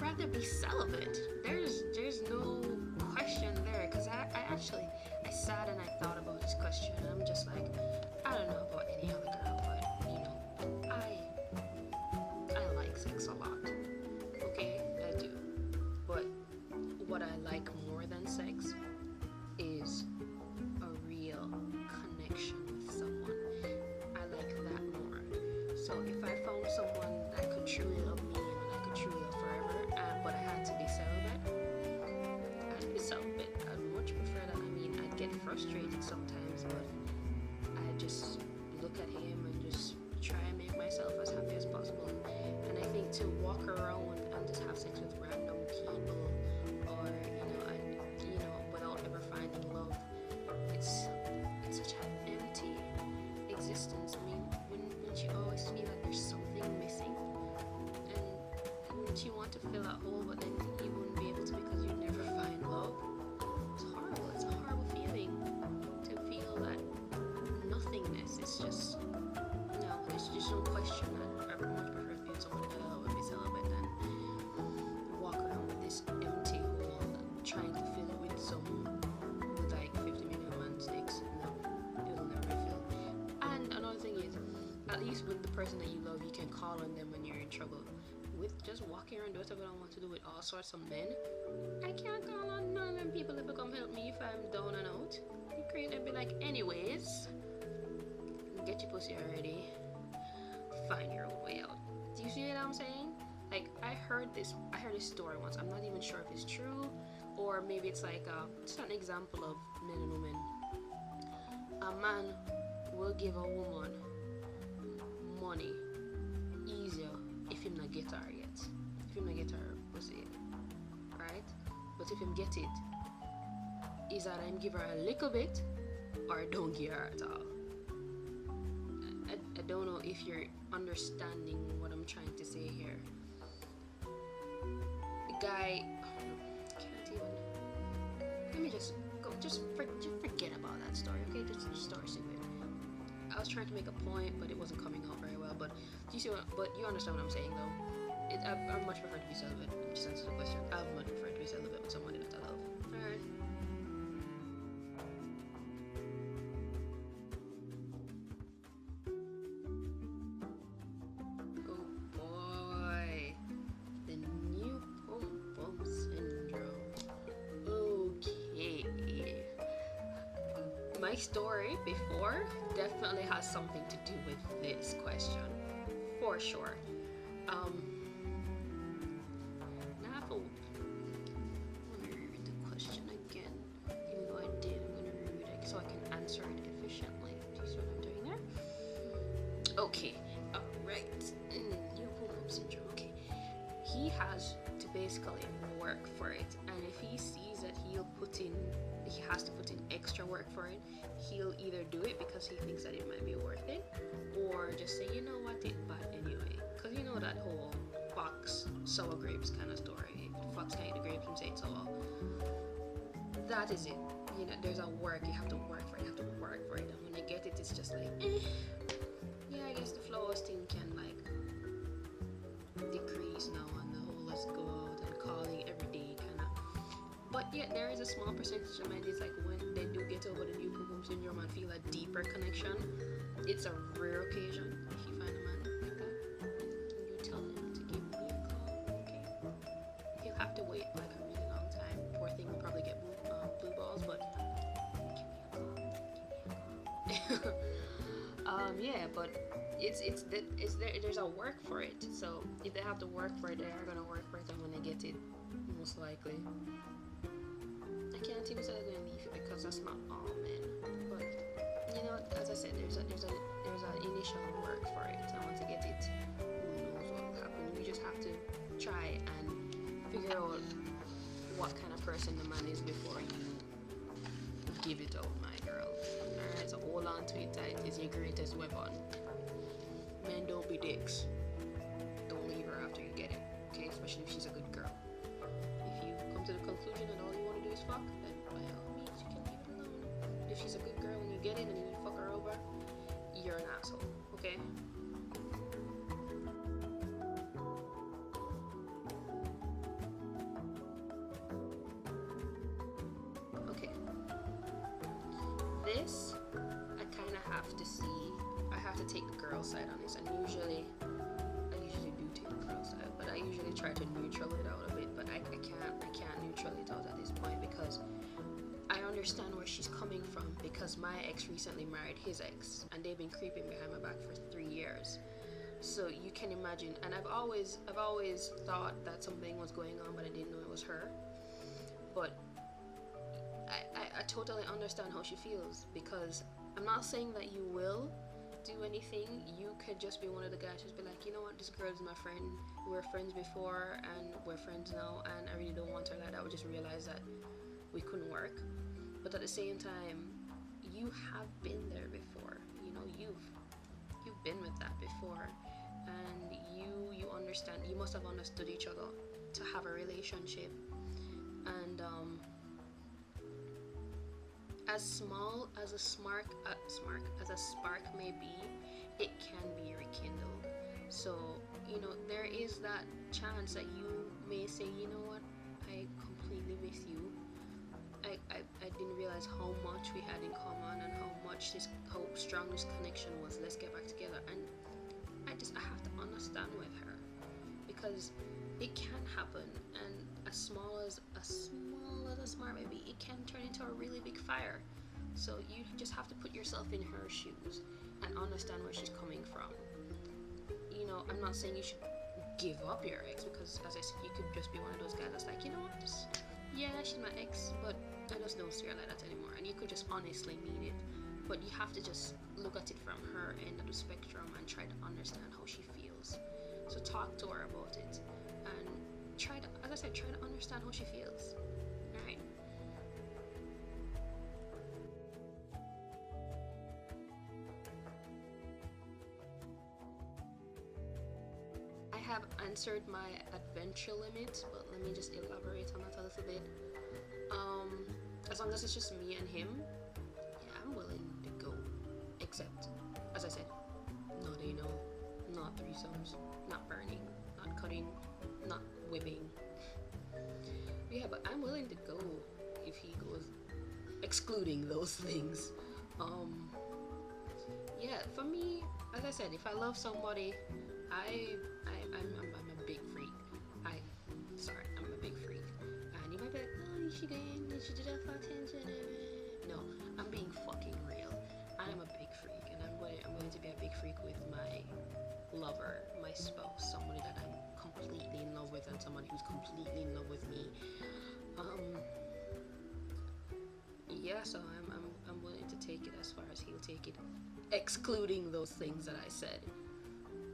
rather be celibate. There's no question there. Cause I sat and I thought about this question. And I'm just like, I don't know about any other girl, but you know, I like sex a lot. Okay, I do. But what I like more than sex is a real connection with someone. I like that more. So if I found someone that could truly love me and I could truly love forever, but I had to be celibate, I'd be celibate. I'd much prefer that. I mean, I'd get frustrated sometimes, but I just look at him and just try and make myself as happy as possible. And I think to walk around and just have sex with random people, or without ever finding love, it's such an empty existence. I mean, wouldn't you always feel like there's something missing, and wouldn't you want to fill that hole, but then you wouldn't be able to because you'd never find love? It's horrible. It's a horrible feeling to feel that nothingness. It's just there's just no question. I would much prefer to be with someone that I love and be celibate than walk around with this empty hole trying to fill it with like 50 million man sticks. No, it'll never be filled. And another thing is, at least with the person that you love, you can call on them when you're in trouble. With just walking around doing whatever I want to do with all sorts of men, I can't call on none of them people that come help me if I'm down and out. You create and be like, anyways, get your pussy already. Find your own way out. Do you see what I'm saying? Like, I heard this story once. I'm not even sure if it's true, or maybe it's like just an example of men and women. A man will give a woman money easier if him not get her yet. If him not get her pussy, right? But if him get it, is that him give her a little bit or don't give her at all. I don't know if you're understanding what I'm trying to say here. The guy can't even. Let me just go. Just forget about that story, okay? Just story secret. I was trying to make a point, but it wasn't coming out very well. But do you see what? But you understand what I'm saying, though. I much prefer to be celibate. Just answer the question. I would much prefer to be celibate with someone that I love. All right. My story before definitely has something to do with this question, for sure. Now I'm gonna reread the question again, even though I did. I'm gonna reread it so I can answer it efficiently. Do you see what I'm doing there? Okay, alright. New pom-pom syndrome. Okay, he has to basically work for it, and if he sees that he has to put in extra work for it, he'll either do it because he thinks that it might be worth it, or just say, you know what, it's bad anyway. Because you know that whole fox sour grapes kind of story. The fox can eat the grapes and say it's sour. That is it. You know, there's a work, you have to work for it, you have to work for it, and when you get it, it's just like, yeah, I guess the flowers thing can like decrease now, and the whole let's go out and calling every day kind of. But yet there is a small percentage of men, it's like when they do get over the new pom-pom syndrome and feel a deeper connection, it's a rare occasion. If you find a man like that, you tell him to give me a call, okay? He'll have to wait like a really long time. Poor thing will probably get blue balls, but give me a call. Yeah, but there's a work for it. So if they have to work for it, they are gonna work for it, and when they get it, most likely. I can't even say they're gonna leave it because that's not all men. But you know, as I said, there's an initial work for it. And once you get it, who knows what will happen. You just have to try and figure out what kind of person the man is before you give it out, my girl. Alright, so hold on to it tight. It's your greatest weapon. Men, don't be dicks. Don't leave her after you get it, okay? Especially if she's a good girl. If you come to the conclusion that all you want to do is fuck, then by all means you can leave her alone. If she's a good girl and you get it and you fuck her over, you're an asshole, okay? this, I kind of have to see. I have to take the girl side on this, and I usually do take the girl side, but I usually try to neutral it out a bit. But I can't neutral it out at this point because I understand where she's coming from, because my ex recently married his ex, and they've been creeping behind my back for 3 years. So you can imagine, and I've always thought that something was going on, but I didn't know it was her. But I totally understand how she feels, because I'm not saying that you will do anything. You could just be one of the guys who's be like, you know what, this girl is my friend. We were friends before and we're friends now, and I really don't want her like that. We just realized that we couldn't work. But at the same time, you have been there before. You know, you've been with that before, and you understand. You must have understood each other to have a relationship. And as small as a spark may be, it can be rekindled. So, you know, there is that chance that you may say, you know what, I completely with you. I didn't realize how much we had in common and how strong this connection was. Let's get back together. And I have to understand with her, because it can happen, and as small as a spark may be, it can turn into a really big fire. So you just have to put yourself in her shoes and understand where she's coming from. You know, I'm not saying you should give up your ex, because as I said, you could just be one of those guys that's like, you know what, yeah, she's my ex, but I just don't see her like that anymore. And you could just honestly mean it. But you have to just look at it from her end of the spectrum and try to understand how she feels. So talk to her about it, and try to understand how she feels. Alright? I have answered my adventure limit, but let me just elaborate on that a little bit. As long as it's just me and him, yeah, I'm willing to go. Except, as I said, not anal, not threesomes, not burning, not cutting, not whipping. Yeah, but I'm willing to go if he goes, excluding those things. Yeah, for me, as I said, if I love somebody, I'm a big freak. I'm a big freak. And you might be like, oh, she do that for attention. No, I'm being fucking real. I'm a big freak, and I'm willing to be a big freak with my lover, my spouse, somebody that I'm completely in love with, and somebody who's completely in love with me. Yeah, so I'm willing to take it as far as he'll take it, excluding those things that I said.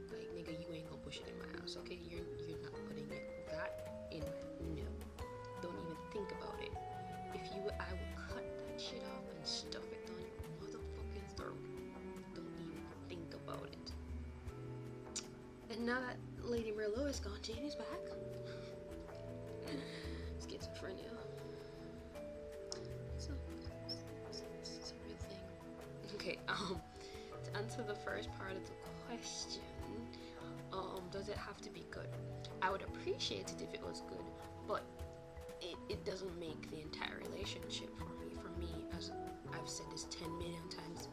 Like, nigga, you ain't gonna push it in my house, okay? You're not putting that in. No, don't even think about it. If you would, I will cut that shit off and stuff it down your motherfucking throat. Don't even think about it. And now that Lady Merlot is gone, Jamie's back. Schizophrenia. So it's a real thing. Okay, to answer the first part of the question, does it have to be good? I would appreciate it if it was good, but it doesn't make the entire relationship for me. For me, as I've said this 10 million times,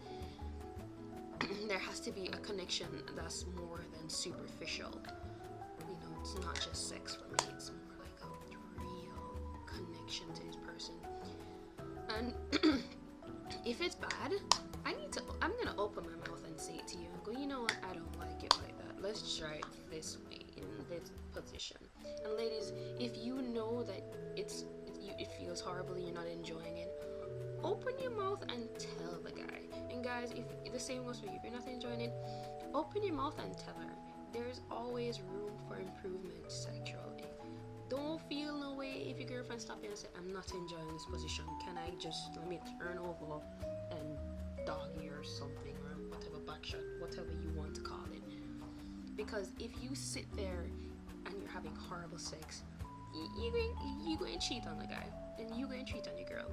there has to be a connection that's more than superficial. You know, it's not just sex for me, it's more like a real connection to this person. And if it's bad, I'm gonna open my mouth and say it to you and go, you know what, I don't like it like that. Let's try it this way, in this position. And ladies, if you know that it feels horrible and you're not enjoying it, open your mouth and tell the guy. And guys, if the same goes for you, if you're not enjoying it, open your mouth and tell her. There's always room for improvement sexually. Don't feel no way if your girlfriend stops you and say, I'm not enjoying this position. Let me turn over and doggy or something, or whatever, backshot, whatever you want to call it. Because if you sit there and you're having horrible sex, you're going to cheat on the guy, and you're going to cheat on your girl.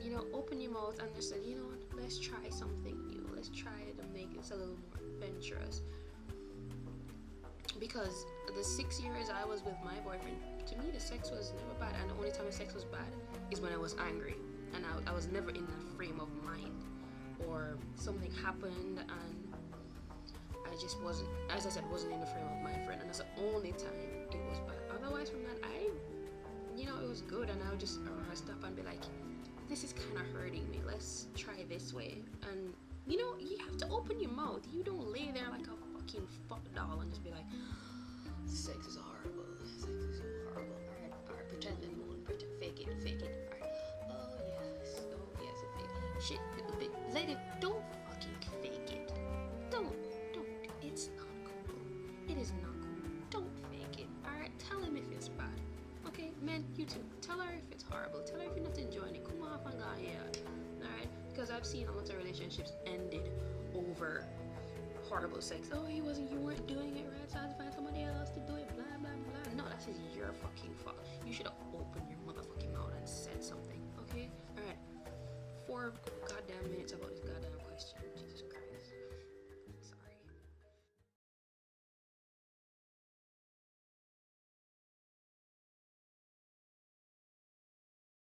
You know, open your mouth and just say, you know what, let's try something new. Let's try it and make it a little more adventurous. Because the 6 years I was with my boyfriend, to me the sex was never bad, and the only time the sex was bad is when I was angry, and I was never in that frame of mind. or something happened and I just wasn't, as I said, wasn't in the frame of mind for it, and that's the only time it was bad. Otherwise, from that, it was good, and I would just stop and be like, this is kind of hurting me. Let's try this way, and you have to open your mouth. You don't lay there like a fucking fuck doll and just be like, sex is horrible. Sex is so horrible. All right, pretend it won't. Fake it. All right. Oh yes, fake it. Shit, lady, don't fucking fake it. Don't. It's not cool. It is not cool. Don't fake it. All right, tell him if it's bad. Okay, men, you too. Tell her if it's horrible. Tell her if you're not enjoying it. Come off and go here. All right, because I've seen a lot of relationships ended over horrible sex. Oh, you weren't doing it right, so I had to find somebody else to do it. Blah blah blah. No, that is your fucking fault. You should have opened your motherfucking mouth and said something. Okay. All right. 4 goddamn minutes about this goddamn question.